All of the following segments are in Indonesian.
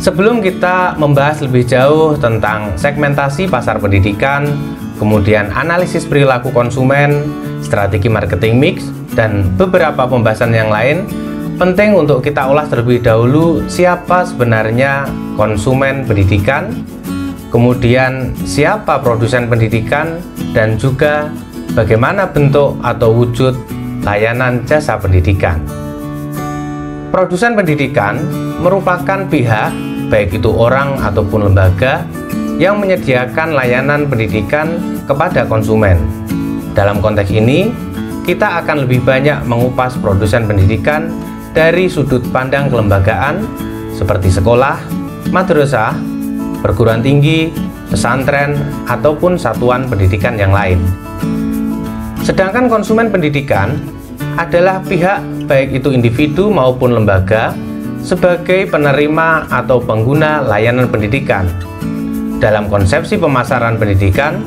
Sebelum kita membahas lebih jauh tentang segmentasi pasar pendidikan, kemudian analisis perilaku konsumen, strategi marketing mix, dan beberapa pembahasan yang lain, penting untuk kita ulas terlebih dahulu siapa sebenarnya konsumen pendidikan, kemudian siapa produsen pendidikan, dan juga bagaimana bentuk atau wujud layanan jasa pendidikan. Produsen pendidikan merupakan pihak, baik itu orang ataupun lembaga, yang menyediakan layanan pendidikan kepada konsumen. Dalam konteks ini, kita akan lebih banyak mengupas produsen pendidikan dari sudut pandang kelembagaan seperti sekolah, madrasah, perguruan tinggi, pesantren, ataupun satuan pendidikan yang lain. Sedangkan konsumen pendidikan adalah pihak, baik itu individu maupun lembaga, sebagai penerima atau pengguna layanan pendidikan. Dalam konsepsi pemasaran pendidikan,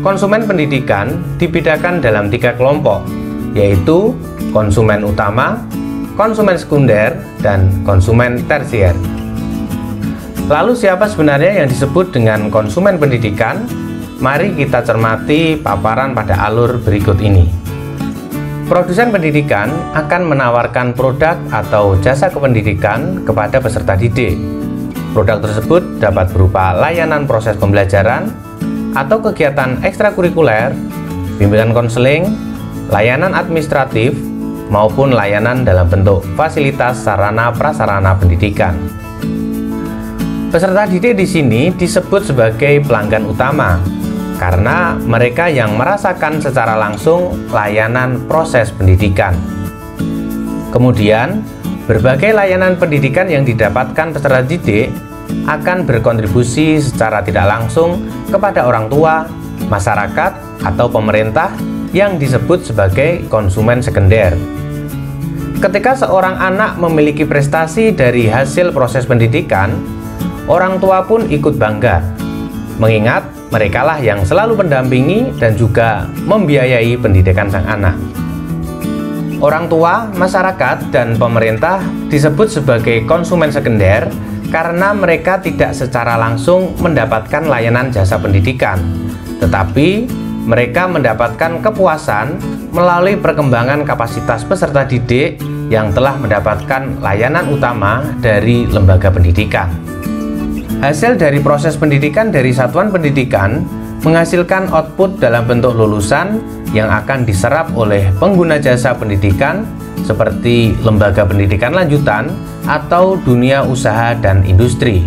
konsumen pendidikan dibedakan dalam 3 kelompok, yaitu konsumen utama, konsumen sekunder, dan konsumen tersier. Lalu siapa sebenarnya yang disebut dengan konsumen pendidikan? Mari kita cermati paparan pada alur berikut ini. Produsen pendidikan akan menawarkan produk atau jasa kependidikan kepada peserta didik. Produk tersebut dapat berupa layanan proses pembelajaran atau kegiatan ekstrakurikuler, bimbingan konseling, layanan administratif, maupun layanan dalam bentuk fasilitas sarana prasarana pendidikan. Peserta didik di sini disebut sebagai pelanggan utama karena mereka yang merasakan secara langsung layanan proses pendidikan. Kemudian, berbagai layanan pendidikan yang didapatkan peserta didik akan berkontribusi secara tidak langsung kepada orang tua, masyarakat, atau pemerintah yang disebut sebagai konsumen sekunder. Ketika seorang anak memiliki prestasi dari hasil proses pendidikan, orang tua pun ikut bangga, mengingat merekalah yang selalu mendampingi dan juga membiayai pendidikan sang anak. Orang tua, masyarakat, dan pemerintah disebut sebagai konsumen sekunder karena mereka tidak secara langsung mendapatkan layanan jasa pendidikan, tetapi mereka mendapatkan kepuasan melalui perkembangan kapasitas peserta didik yang telah mendapatkan layanan utama dari lembaga pendidikan. Hasil dari proses pendidikan dari satuan pendidikan menghasilkan output dalam bentuk lulusan yang akan diserap oleh pengguna jasa pendidikan seperti lembaga pendidikan lanjutan atau dunia usaha dan industri.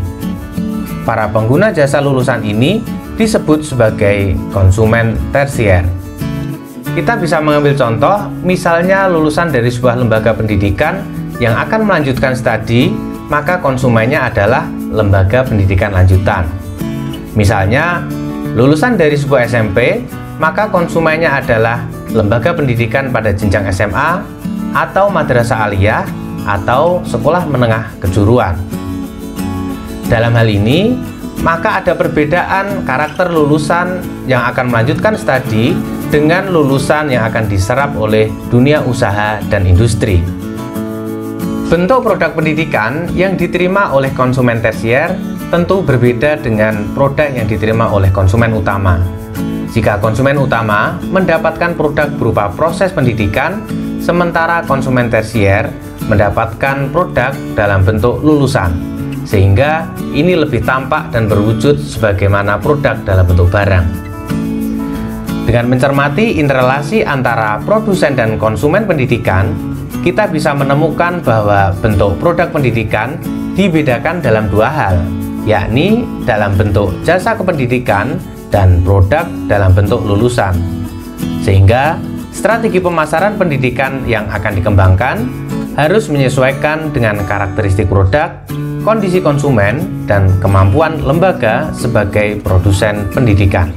Para pengguna jasa lulusan ini disebut sebagai konsumen tersier. Kita bisa mengambil contoh, misalnya lulusan dari sebuah lembaga pendidikan yang akan melanjutkan studi, maka konsumennya adalah lembaga pendidikan lanjutan. Misalnya, lulusan dari sebuah SMP, maka konsumennya adalah lembaga pendidikan pada jenjang SMA atau madrasah aliyah atau sekolah menengah kejuruan. Dalam hal ini, maka ada perbedaan karakter lulusan yang akan melanjutkan studi dengan lulusan yang akan diserap oleh dunia usaha dan industri. Bentuk produk pendidikan yang diterima oleh konsumen tersier tentu berbeda dengan produk yang diterima oleh konsumen utama. Jika konsumen utama mendapatkan produk berupa proses pendidikan, sementara konsumen tersier mendapatkan produk dalam bentuk lulusan, sehingga ini lebih tampak dan berwujud sebagaimana produk dalam bentuk barang. Dengan mencermati interrelasi antara produsen dan konsumen pendidikan, kita bisa menemukan bahwa bentuk produk pendidikan dibedakan dalam 2 hal, yakni dalam bentuk jasa kependidikan dan produk dalam bentuk lulusan. Sehingga strategi pemasaran pendidikan yang akan dikembangkan harus menyesuaikan dengan karakteristik produk, kondisi konsumen, dan kemampuan lembaga sebagai produsen pendidikan.